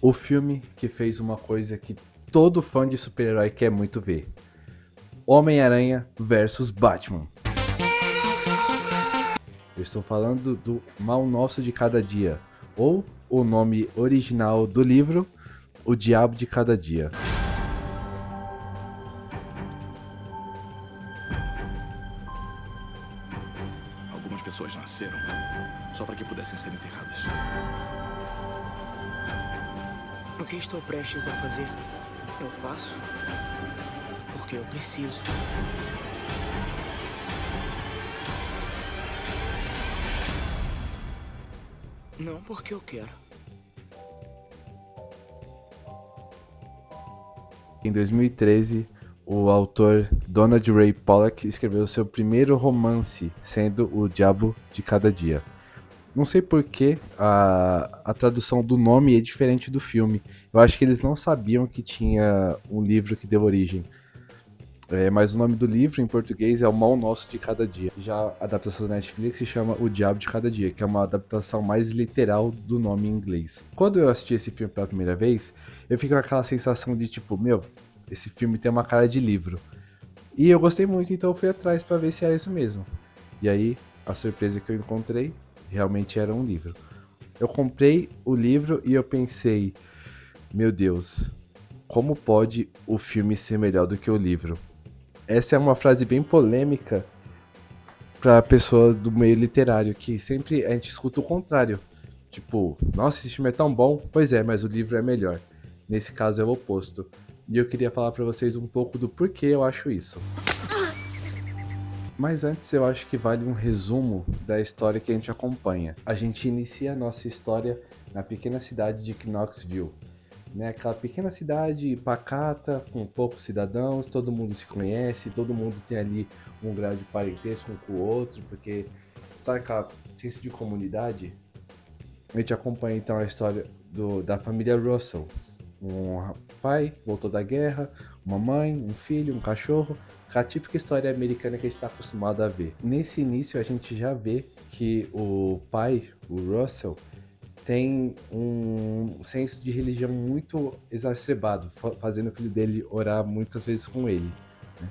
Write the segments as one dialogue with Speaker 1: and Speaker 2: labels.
Speaker 1: O filme que fez uma coisa que todo fã de super-herói quer muito ver. Homem-Aranha versus Batman. Eu estou falando do Mal Nosso de Cada Dia, ou o nome original do livro, O Diabo de Cada Dia.
Speaker 2: Algumas pessoas nasceram só para que pudessem ser enterradas.
Speaker 3: O que estou prestes a fazer? Eu faço porque eu preciso. Não porque eu quero.
Speaker 1: Em 2013, o autor Donald Ray Pollock escreveu seu primeiro romance, sendo O Diabo de Cada Dia. Não sei por que a tradução do nome é diferente do filme. Eu acho que eles não sabiam que tinha um livro que deu origem. Mas o nome do livro em português é O Mal Nosso de Cada Dia. Já a adaptação da Netflix se chama O Diabo de Cada Dia, que é uma adaptação mais literal do nome em inglês. Quando eu assisti esse filme pela primeira vez, eu fiquei com aquela sensação de tipo, meu, esse filme tem uma cara de livro. E eu gostei muito, então eu fui atrás pra ver se era isso mesmo. E aí, a surpresa que eu encontrei realmente era um livro. Eu comprei o livro e eu pensei, meu Deus, como pode o filme ser melhor do que o livro? Essa é uma frase bem polêmica para pessoas do meio literário, que sempre a gente escuta o contrário. Tipo, nossa, esse filme é tão bom. Pois é, mas o livro é melhor. Nesse caso é o oposto. E eu queria falar para vocês um pouco do porquê eu acho isso. Mas antes eu acho que vale um resumo da história que a gente acompanha. A gente inicia a nossa história na pequena cidade de Knoxville. Né, aquela pequena cidade pacata, com poucos cidadãos, todo mundo se conhece, todo mundo tem ali um grau de parentesco um com o outro, porque sabe aquela senso de comunidade? A gente acompanha então a história da família Russell. Um pai voltou da guerra, uma mãe, um filho, um cachorro, a típica história americana que a gente está acostumado a ver. Nesse início a gente já vê que o pai, o Russell, tem um senso de religião muito exacerbado, fazendo o filho dele orar muitas vezes com ele. Né?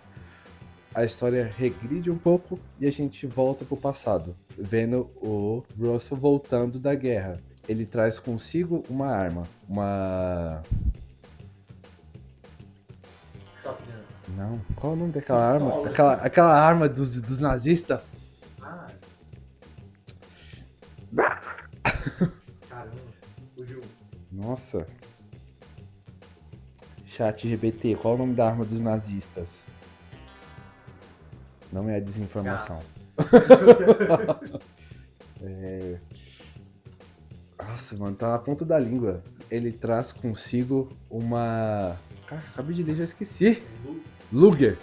Speaker 1: A história regride um pouco e a gente volta pro passado, vendo o Russell voltando da guerra. Ele traz consigo uma arma, uma... Não, qual é o nome daquela arma? Aquela arma dos nazistas? Nossa. Chat GBT, qual é o nome da arma dos nazistas? Não é a desinformação. Nossa, mano, tá na ponta da língua. Ele traz consigo uma... Cara, acabei de ler, já esqueci. Luger.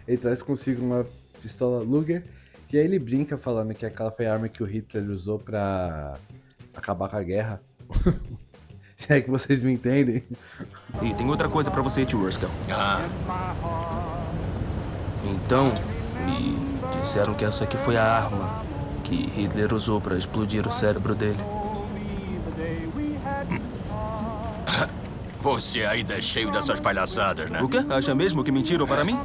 Speaker 1: Ele traz consigo uma pistola Luger. E aí ele brinca falando que aquela foi a arma que o Hitler usou pra acabar com a guerra. Se é que vocês me entendem.
Speaker 4: E tem outra coisa pra você, tio Urskell. Então, me disseram que essa aqui foi a arma que Hitler usou pra explodir o cérebro dele.
Speaker 5: Você ainda é cheio dessas palhaçadas, né?
Speaker 4: O quê? Acha mesmo que mentiram para mim?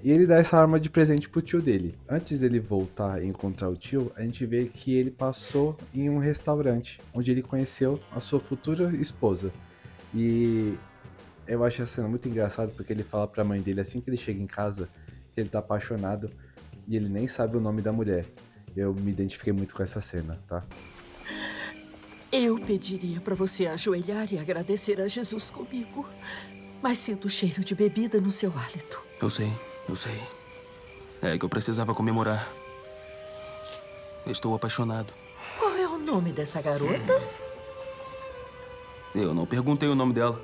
Speaker 1: E ele dá essa arma de presente pro tio dele. Antes dele voltar e encontrar o tio, a gente vê que ele passou em um restaurante, onde ele conheceu a sua futura esposa. E eu acho essa cena muito engraçada, porque ele fala pra mãe dele assim que ele chega em casa, que ele tá apaixonado, e ele nem sabe o nome da mulher. Eu me identifiquei muito com essa cena, tá?
Speaker 6: Eu pediria para você ajoelhar e agradecer a Jesus comigo, mas sinto o cheiro de bebida no seu hálito.
Speaker 4: Eu sei. É que eu precisava comemorar. Estou apaixonado.
Speaker 6: Qual é o nome dessa garota?
Speaker 4: Eu não perguntei o nome dela.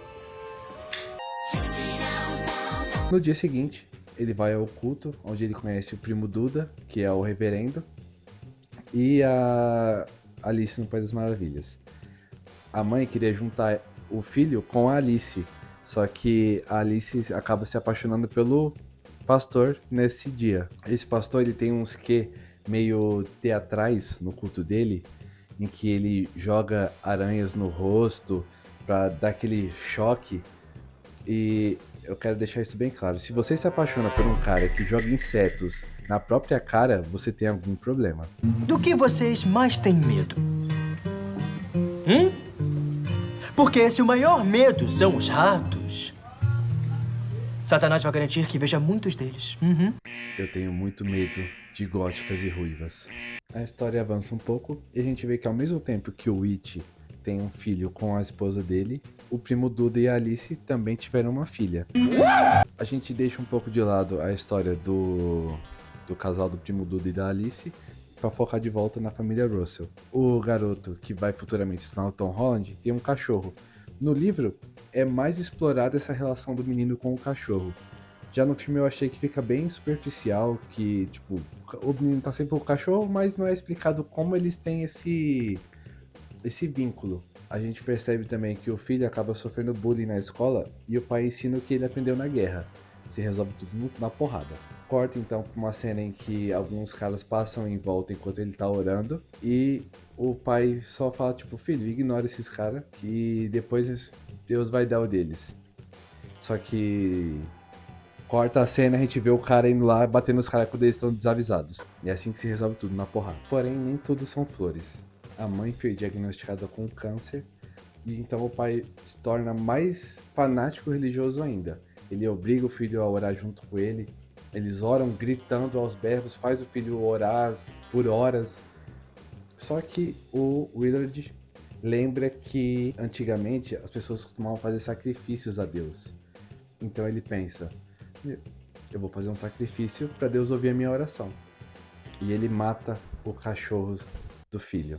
Speaker 1: No dia seguinte, ele vai ao culto, onde ele conhece o primo Duda, que é o reverendo, e a Alice no País das Maravilhas. A mãe queria juntar o filho com a Alice, só que a Alice acaba se apaixonando pelo pastor nesse dia. Esse pastor, ele tem uns quê meio teatrais no culto dele, em que ele joga aranhas no rosto pra dar aquele choque. E eu quero deixar isso bem claro. Se você se apaixona por um cara que joga insetos na própria cara, você tem algum problema.
Speaker 7: Do que vocês mais têm medo? Porque se o maior medo são os ratos, Satanás vai garantir que veja muitos deles.
Speaker 1: Eu tenho muito medo de góticas e ruivas. A história avança um pouco e a gente vê que ao mesmo tempo que o It tem um filho com a esposa dele, o primo Duda e a Alice também tiveram uma filha. A gente deixa um pouco de lado a história do casal do primo Duda e da Alice para focar de volta na família Russell. O garoto que vai futuramente se tornar o Tom Holland tem um cachorro. No livro é mais explorada essa relação do menino com o cachorro. Já no filme eu achei que fica bem superficial, que tipo, o menino tá sempre com o cachorro, mas não é explicado como eles têm esse vínculo. A gente percebe também que o filho acaba sofrendo bullying na escola e o pai ensina o que ele aprendeu na guerra. Se resolve tudo na porrada. Corta então pra uma cena em que alguns caras passam em volta enquanto ele tá orando e o pai só fala tipo, filho, ignora esses caras que depois Deus vai dar o deles. Só que corta a cena, a gente vê o cara indo lá batendo os caras quando eles estão desavisados. E é assim que se resolve tudo na porrada. Porém, nem tudo são flores. A mãe foi diagnosticada com câncer e então o pai se torna mais fanático religioso ainda. Ele obriga o filho a orar junto com ele. Eles oram gritando aos berros, faz o filho orar por horas. Só que o Willard lembra que antigamente as pessoas costumavam fazer sacrifícios a Deus. Então ele pensa, eu vou fazer um sacrifício para Deus ouvir a minha oração. E ele mata o cachorro do filho.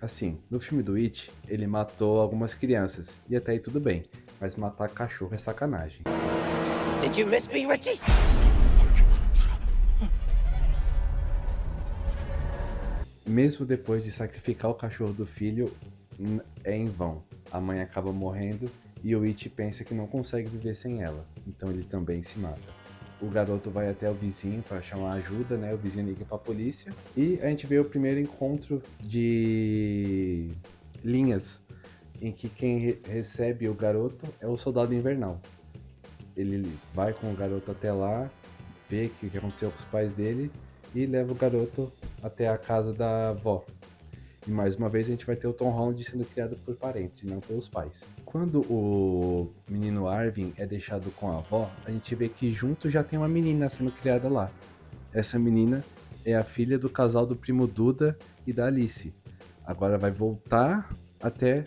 Speaker 1: Assim, no filme do It, ele matou algumas crianças, e até aí tudo bem, mas matar cachorro é sacanagem.
Speaker 3: Did you miss me, Richie?
Speaker 1: Mesmo depois de sacrificar o cachorro do filho, é em vão. A mãe acaba morrendo e o It pensa que não consegue viver sem ela, então ele também se mata. O garoto vai até o vizinho para chamar ajuda, né? O vizinho liga para a polícia e a gente vê o primeiro encontro de linhas em que quem recebe o garoto é o Soldado Invernal. Ele vai com o garoto até lá, vê o que aconteceu com os pais dele e leva o garoto até a casa da avó. E mais uma vez a gente vai ter o Tom Holland sendo criado por parentes e não pelos pais. Quando o menino Arvin é deixado com a avó, a gente vê que junto já tem uma menina sendo criada lá. Essa menina é a filha do casal do primo Duda e da Alice. Agora vai voltar até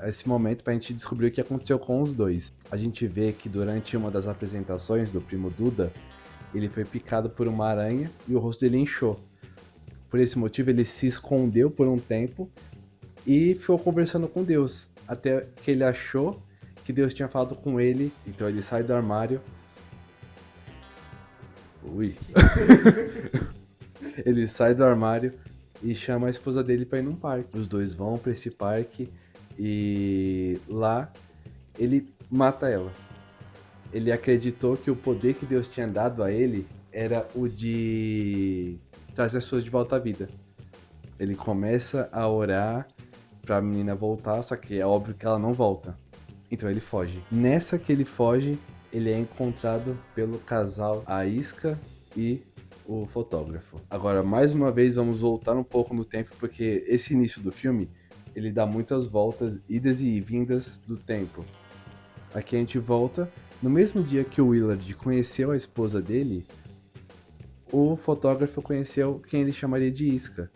Speaker 1: esse momento pra gente descobrir o que aconteceu com os dois. A gente vê que durante uma das apresentações do primo Duda, ele foi picado por uma aranha e o rosto dele inchou. Por esse motivo, ele se escondeu por um tempo e ficou conversando com Deus. Até que ele achou que Deus tinha falado com ele. Então ele sai do armário. Ui. Ele sai do armário e chama a esposa dele para ir num parque. Os dois vão para esse parque e lá ele mata ela. Ele acreditou que o poder que Deus tinha dado a ele era o de trazer as pessoas de volta à vida. Ele começa a orar pra menina voltar, só que é óbvio que ela não volta. Então ele foge. Nessa que ele foge, ele é encontrado pelo casal a Isca e o fotógrafo. Agora, mais uma vez, vamos voltar um pouco no tempo, porque esse início do filme, ele dá muitas voltas, idas e vindas do tempo. Aqui a gente volta, no mesmo dia que o Willard conheceu a esposa dele, o fotógrafo conheceu quem ele chamaria de Isca.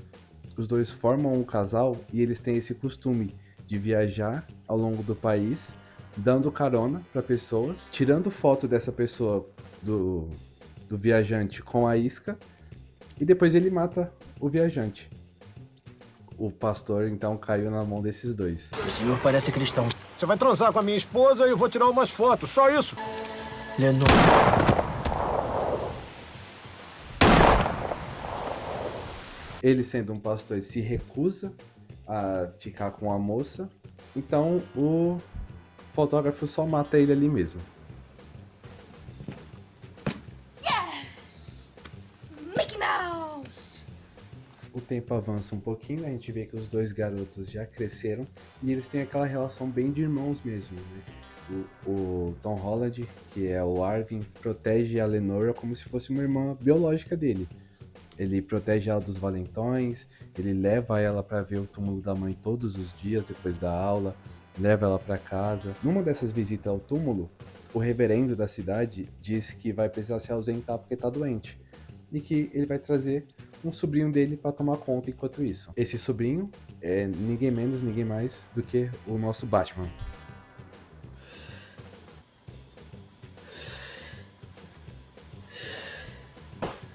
Speaker 1: Os dois formam um casal e eles têm esse costume de viajar ao longo do país, dando carona para pessoas, tirando foto dessa pessoa, do viajante com a Isca, e depois ele mata o viajante. O pastor então caiu na mão desses dois.
Speaker 7: O senhor parece cristão.
Speaker 8: Você vai transar com a minha esposa e eu vou tirar umas fotos, só isso.
Speaker 7: Lennon.
Speaker 1: Ele, sendo um pastor, se recusa a ficar com a moça, então o fotógrafo só mata ele ali mesmo.
Speaker 9: Mickey Mouse!
Speaker 1: O tempo avança um pouquinho, a gente vê que os dois garotos já cresceram e eles têm aquela relação bem de irmãos mesmo, né? O Tom Holland, que é o Arvin, protege a Lenora como se fosse uma irmã biológica dele. Ele protege ela dos valentões, ele leva ela para ver o túmulo da mãe todos os dias depois da aula, leva ela para casa. Numa dessas visitas ao túmulo, o reverendo da cidade diz que vai precisar se ausentar porque tá doente e que ele vai trazer um sobrinho dele para tomar conta enquanto isso. Esse sobrinho é ninguém menos, ninguém mais do que o nosso Batman.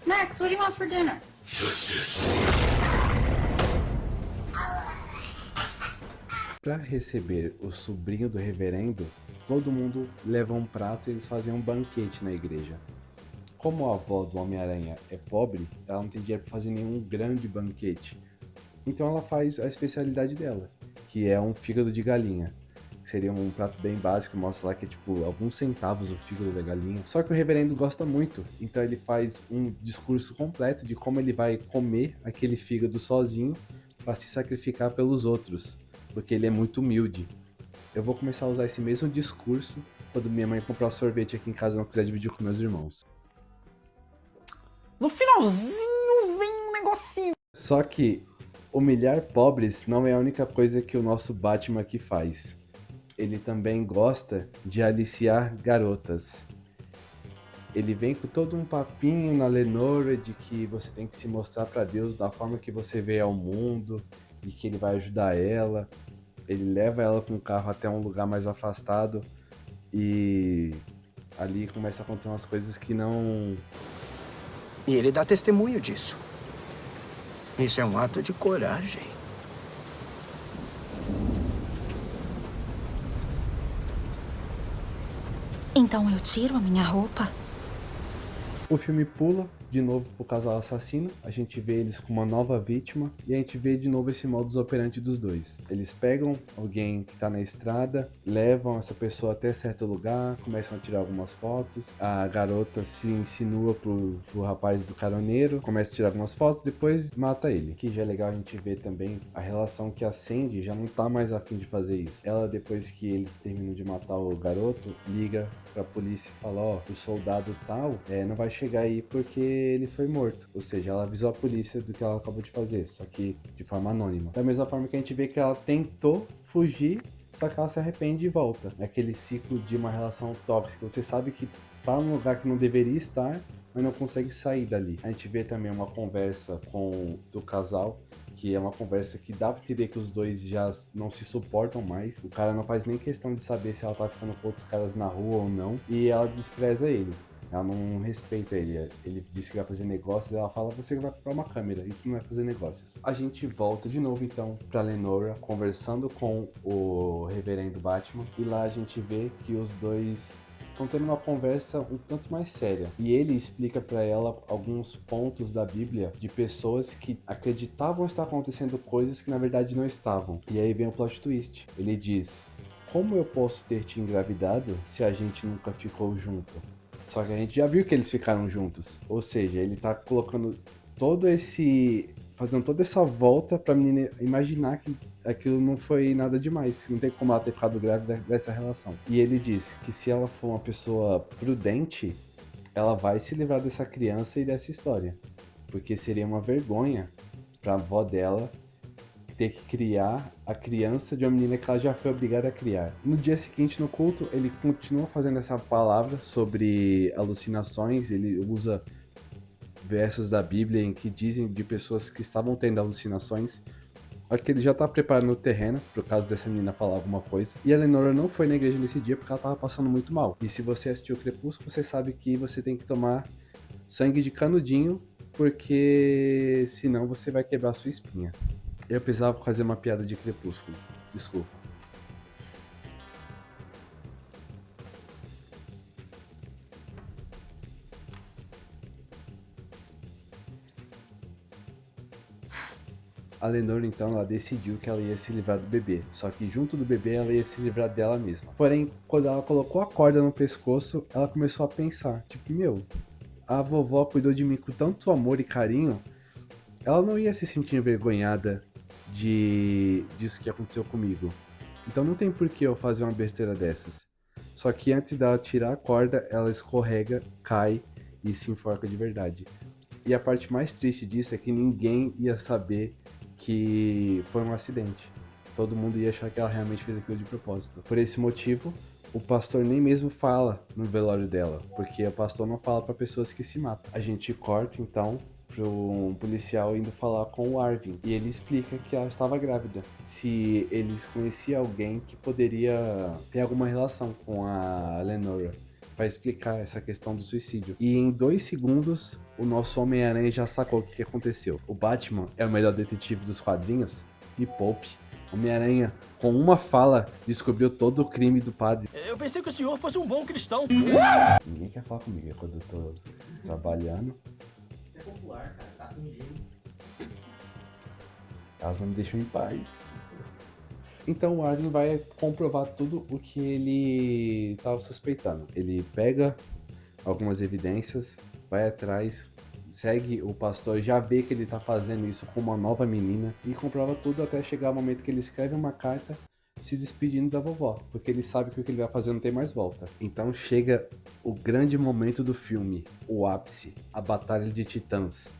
Speaker 9: Max, what do you want for dinner?
Speaker 1: Para receber o sobrinho do reverendo, todo mundo leva um prato e eles fazem um banquete na igreja. Como a avó do Homem-Aranha é pobre, ela não tem dinheiro para fazer nenhum grande banquete. Então ela faz a especialidade dela, que é um fígado de galinha. Seria um prato bem básico, mostra lá que é tipo alguns centavos o fígado da galinha. Só que o reverendo gosta muito, então ele faz um discurso completo de como ele vai comer aquele fígado sozinho para se sacrificar pelos outros, porque ele é muito humilde. Eu vou começar a usar esse mesmo discurso quando minha mãe comprar sorvete aqui em casa e não quiser dividir com meus irmãos.
Speaker 10: No finalzinho vem um negocinho.
Speaker 1: Só que humilhar pobres não é a única coisa que o nosso Batman aqui faz. Ele também gosta de aliciar garotas. Ele vem com todo um papinho na Lenora de que você tem que se mostrar para Deus da forma que você vê ao mundo e que ele vai ajudar ela. Ele leva ela com o carro até um lugar mais afastado e ali começa a acontecer umas coisas que não...
Speaker 3: E ele dá testemunho disso. Isso é um ato de coragem.
Speaker 9: Então eu tiro a minha roupa?
Speaker 1: O filme pula de novo pro casal assassino, a gente vê eles com uma nova vítima e a gente vê de novo esse modus operandi dos dois. Eles pegam alguém que tá na estrada, levam essa pessoa até certo lugar, começam a tirar algumas fotos, a garota se insinua pro rapaz do caroneiro, começa a tirar algumas fotos, depois mata ele. Que já é legal a gente ver também a relação que a Sandy já não tá mais afim de fazer isso. Ela, depois que eles terminam de matar o garoto, liga pra polícia e fala, ó, o soldado tal não vai chegar aí porque ele foi morto. Ou seja, ela avisou a polícia do que ela acabou de fazer, só que de forma anônima. Da mesma forma que a gente vê que ela tentou fugir, só que ela se arrepende e volta. É aquele ciclo de uma relação tóxica. Você sabe que tá num lugar que não deveria estar, mas não consegue sair dali. A gente vê também uma conversa do casal, que é uma conversa que dá pra entender que os dois já não se suportam mais. O cara não faz nem questão de saber se ela tá ficando com outros caras na rua ou não. E ela despreza ele. Ela não respeita ele. Ele disse que vai fazer negócios, ela fala, você vai comprar uma câmera, isso não é fazer negócios. A gente volta de novo então pra Lenora, conversando com o reverendo Batman. E lá a gente vê que os dois estão tendo uma conversa um tanto mais séria. E ele explica pra ela alguns pontos da Bíblia de pessoas que acreditavam estar acontecendo coisas que na verdade não estavam. E aí vem o plot twist. Ele diz, como eu posso ter te engravidado se a gente nunca ficou junto? Só que a gente já viu que eles ficaram juntos. Ou seja, ele tá colocando fazendo toda essa volta pra menina imaginar que aquilo não foi nada demais. Não tem como ela ter ficado grávida dessa relação. E ele diz que se ela for uma pessoa prudente, ela vai se livrar dessa criança e dessa história. Porque seria uma vergonha pra avó dela ter que criar a criança de uma menina que ela já foi obrigada a criar. No dia seguinte, no culto, ele continua fazendo essa palavra sobre alucinações. Ele usa versos da Bíblia em que dizem de pessoas que estavam tendo alucinações. Só que ele já tá preparando o terreno, por causa dessa menina falar alguma coisa. E a Lenora não foi na igreja nesse dia porque ela tava passando muito mal. E se você assistiu o Crepúsculo, você sabe que você tem que tomar sangue de canudinho, porque senão você vai quebrar sua espinha. Eu precisava fazer uma piada de Crepúsculo. Desculpa. A Lenora, então, ela decidiu que ela ia se livrar do bebê. Só que junto do bebê, ela ia se livrar dela mesma. Porém, quando ela colocou a corda no pescoço, ela começou a pensar. Tipo, meu, a vovó cuidou de mim com tanto amor e carinho. ela não ia se sentir envergonhada disso que aconteceu comigo. Então não tem por que eu fazer uma besteira dessas. Só que antes dela tirar a corda, ela escorrega, cai e se enforca de verdade. E a parte mais triste disso é que ninguém ia saber que foi um acidente. Todo mundo ia achar que ela realmente fez aquilo de propósito. Por esse motivo, o pastor nem mesmo fala no velório dela, porque o pastor não fala para pessoas que se matam. A gente corta então para um policial indo falar com o Arvin, e ele explica que ela estava grávida, se eles conheciam alguém que poderia ter alguma relação com a Lenora, para explicar essa questão do suicídio. E em 2 segundos, o nosso Homem-Aranha já sacou o que aconteceu. O Batman é o melhor detetive dos quadrinhos? Me poupe. Homem-Aranha, com uma fala, descobriu todo o crime do padre.
Speaker 7: Eu pensei que o senhor fosse um bom cristão.
Speaker 1: Ninguém quer falar comigo quando eu tô trabalhando.
Speaker 7: É popular, cara. Tá fingindo.
Speaker 1: Elas não me deixam em paz. Então o Arvin vai comprovar tudo o que ele estava suspeitando. Ele pega algumas evidências, vai atrás, segue o pastor, já vê que ele tá fazendo isso com uma nova menina e comprova tudo até chegar o momento que ele escreve uma carta se despedindo da vovó, porque ele sabe que o que ele vai fazer não tem mais volta. Então chega o grande momento do filme, o ápice, a Batalha de Titãs.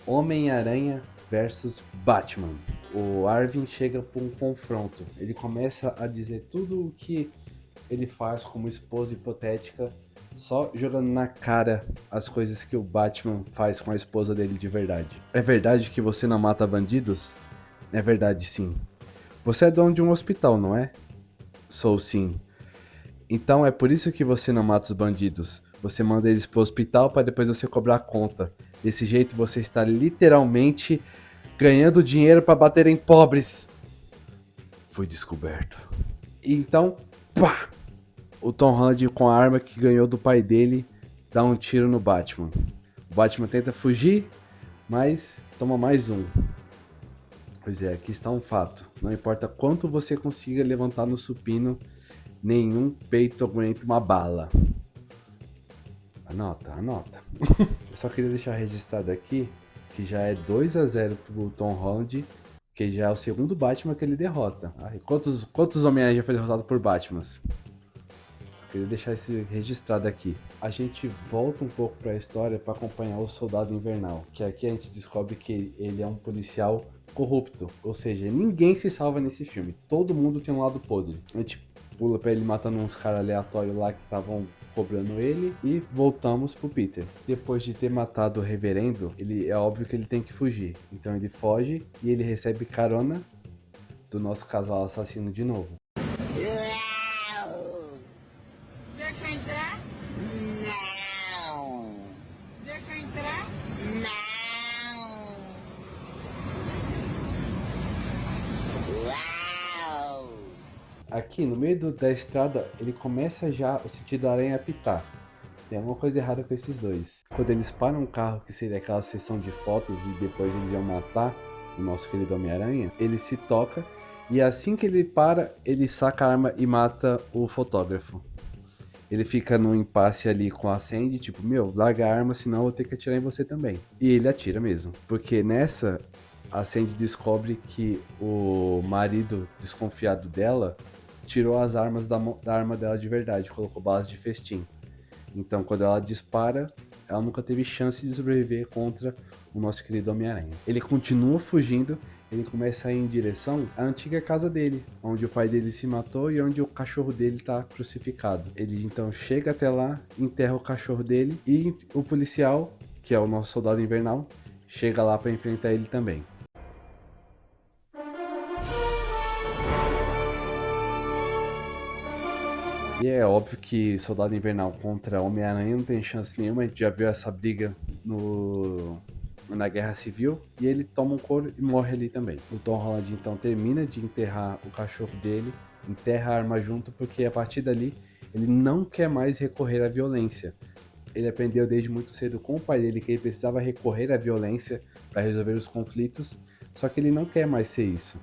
Speaker 1: Homem-Aranha versus Batman. O Arvin chega para um confronto. Ele começa a dizer tudo o que ele faz como esposa hipotética, só jogando na cara as coisas que o Batman faz com a esposa dele de verdade. É verdade que você não mata bandidos? É verdade, sim. Você é dono de um hospital, não é? Sou, sim. Então é por isso que você não mata os bandidos. Você manda eles pro hospital para depois você cobrar a conta. Desse jeito você está literalmente ganhando dinheiro para bater em pobres. Foi descoberto. Então, pá! O Tom Holland, com a arma que ganhou do pai dele, dá um tiro no Batman. O Batman tenta fugir, mas toma mais um. Pois é, aqui está um fato. Não importa quanto você consiga levantar no supino, nenhum peito aguenta uma bala. Anota, anota. Eu só queria deixar registrado aqui que já é 2-0 pro Tom Holland, que já é o segundo Batman que ele derrota. Ai, quantos Homem-Aranha já foi derrotado por Batmans? Queria deixar isso registrado aqui. A gente volta um pouco para a história para acompanhar o Soldado Invernal, que aqui a gente descobre que ele é um policial corrupto, ou seja, ninguém se salva nesse filme, todo mundo tem um lado podre. A gente pula para ele matando uns caras aleatórios lá que estavam cobrando ele e voltamos pro Peter. Depois de ter matado o reverendo, é óbvio que ele tem que fugir, então ele foge e ele recebe carona do nosso casal assassino de novo.
Speaker 9: Deixa eu entrar? Não. Deixa eu entrar? Não. Uau.
Speaker 1: Aqui no meio da estrada ele começa já o sentido da aranha apitar. Tem alguma coisa errada com esses dois. Quando eles param um carro, que seria aquela sessão de fotos e depois eles iam matar o nosso querido Homem-Aranha, ele se toca e assim que ele para, ele saca a arma e mata o fotógrafo. Ele fica num impasse ali com a Sandy, tipo, meu, larga a arma, senão eu vou ter que atirar em você também. E ele atira mesmo, porque nessa, a Sandy descobre que o marido desconfiado dela tirou as armas da arma dela de verdade, colocou balas de festim. Então, quando ela dispara, ela nunca teve chance de sobreviver contra o nosso querido Homem-Aranha. Ele continua fugindo, ele começa a ir em direção à antiga casa dele, onde o pai dele se matou e onde o cachorro dele está crucificado. Ele então chega até lá, enterra o cachorro dele e o policial, que é o nosso Soldado Invernal, chega lá para enfrentar ele também. E é óbvio que Soldado Invernal contra Homem-Aranha não tem chance nenhuma, a gente já viu essa briga na Guerra Civil, e ele toma um couro e morre ali também. O Tom Holland então termina de enterrar o cachorro dele, enterra a arma junto, porque a partir dali ele não quer mais recorrer à violência. Ele aprendeu desde muito cedo com o pai dele que ele precisava recorrer à violência para resolver os conflitos, só que ele não quer mais ser isso.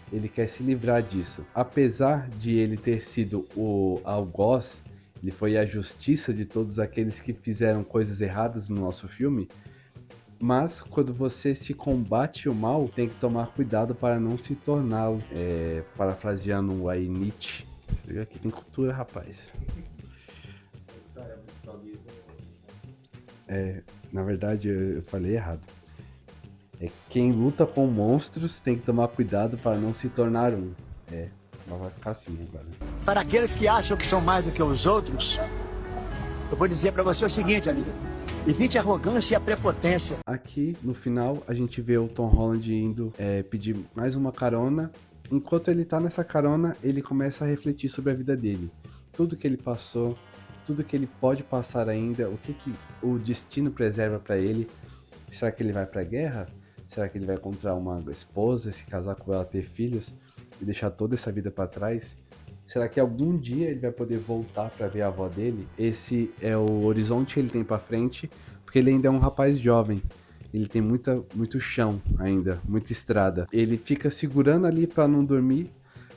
Speaker 1: Ele quer se livrar disso. Apesar de ele ter sido o algoz, ele foi a justiça de todos aqueles que fizeram coisas erradas no nosso filme, Mas quando você se combate o mal, tem que tomar cuidado para não se torná-lo. Parafraseando o aí Nietzsche. Você vê que tem cultura, rapaz. Na verdade, eu falei errado. Quem luta com monstros tem que tomar cuidado para não se tornar um. Mas vai ficar assim agora.
Speaker 11: Para aqueles que acham que são mais do que os outros, eu vou dizer para você o seguinte, amigo. Evite a arrogância e a prepotência.
Speaker 1: Aqui, no final, a gente vê o Tom Holland indo pedir mais uma carona. Enquanto ele tá nessa carona, ele começa a refletir sobre a vida dele. Tudo que ele passou, tudo que ele pode passar ainda, o que o destino preserva para ele. Será que ele vai pra guerra? Será que ele vai encontrar uma esposa, se casar com ela, ter filhos e deixar toda essa vida para trás? Será que algum dia ele vai poder voltar para ver a avó dele? Esse é o horizonte que ele tem para frente, porque ele ainda é um rapaz jovem. Ele tem muito chão ainda, muita estrada. Ele fica segurando ali para não dormir,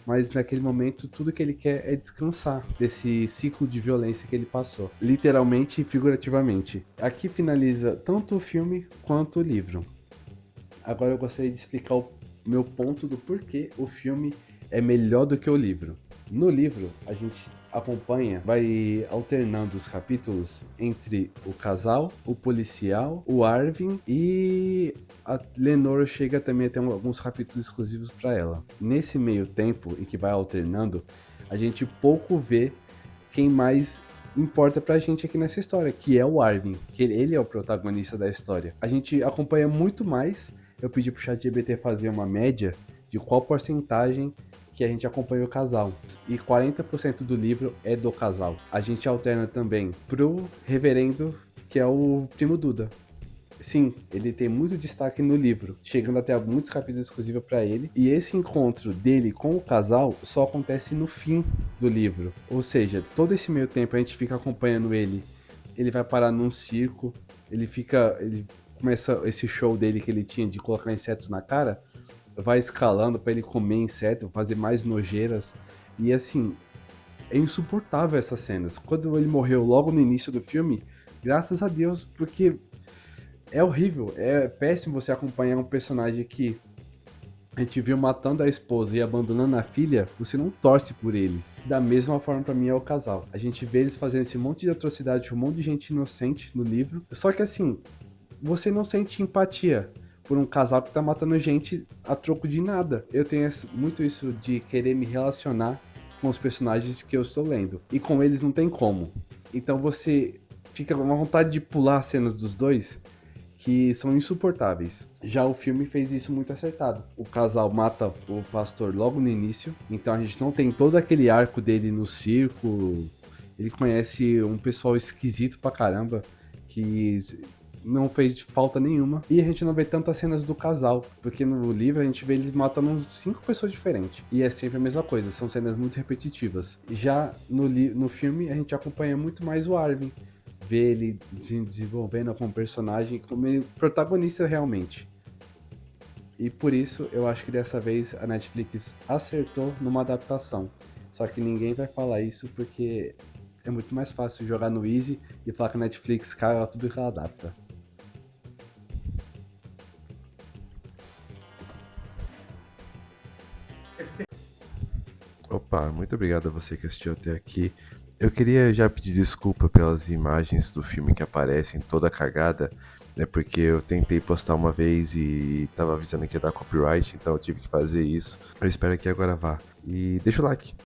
Speaker 1: mas naquele momento tudo que ele quer é descansar desse ciclo de violência que ele passou, literalmente e figurativamente. Aqui finaliza tanto o filme quanto o livro. Agora eu gostaria de explicar o meu ponto do porquê o filme é melhor do que o livro. No livro, a gente acompanha, vai alternando os capítulos entre o casal, o policial, o Arvin e a Lenore chega também a ter alguns capítulos exclusivos para ela. Nesse meio tempo em que vai alternando, a gente pouco vê quem mais importa pra gente aqui nessa história, que é o Arvin, que ele é o protagonista da história. A gente acompanha muito mais, eu pedi pro ChatGPT fazer uma média de qual porcentagem que a gente acompanha o casal. E 40% do livro é do casal. A gente alterna também pro reverendo, que é o primo Duda. Sim, ele tem muito destaque no livro, chegando até muitos capítulos exclusivos para ele. E esse encontro dele com o casal só acontece no fim do livro. Ou seja, todo esse meio tempo a gente fica acompanhando ele. Ele vai parar num circo, ele começa esse show dele que ele tinha de colocar insetos na cara, vai escalando para ele comer inseto, fazer mais nojeiras. E assim, é insuportável essas cenas. Quando ele morreu logo no início do filme, graças a Deus, porque é horrível, é péssimo você acompanhar um personagem que a gente viu matando a esposa e abandonando a filha, você não torce por eles. Da mesma forma pra mim é o casal. A gente vê eles fazendo esse monte de atrocidade, um monte de gente inocente no livro. Só que assim, você não sente empatia por um casal que tá matando gente a troco de nada. Eu tenho muito isso de querer me relacionar com os personagens que eu estou lendo. E com eles não tem como. Então você fica com uma vontade de pular as cenas dos dois que são insuportáveis. Já o filme fez isso muito acertado. O casal mata o pastor logo no início, então a gente não tem todo aquele arco dele no circo. Ele conhece um pessoal esquisito pra caramba, que não fez falta nenhuma. E a gente não vê tantas cenas do casal, porque no livro a gente vê eles matando uns 5 pessoas diferentes. E é sempre a mesma coisa, são cenas muito repetitivas. Já no filme a gente acompanha muito mais o Arvin, ver ele se desenvolvendo como personagem, como protagonista realmente. E por isso eu acho que dessa vez a Netflix acertou numa adaptação. Só que ninguém vai falar isso porque é muito mais fácil jogar no Easy e falar que a Netflix caga tudo que ela adapta. Opa, muito obrigado a você que assistiu até aqui. Eu queria já pedir desculpa pelas imagens do filme que aparecem toda cagada, né? Porque eu tentei postar uma vez e tava avisando que ia dar copyright, então eu tive que fazer isso. Eu espero que agora vá. E deixa o like.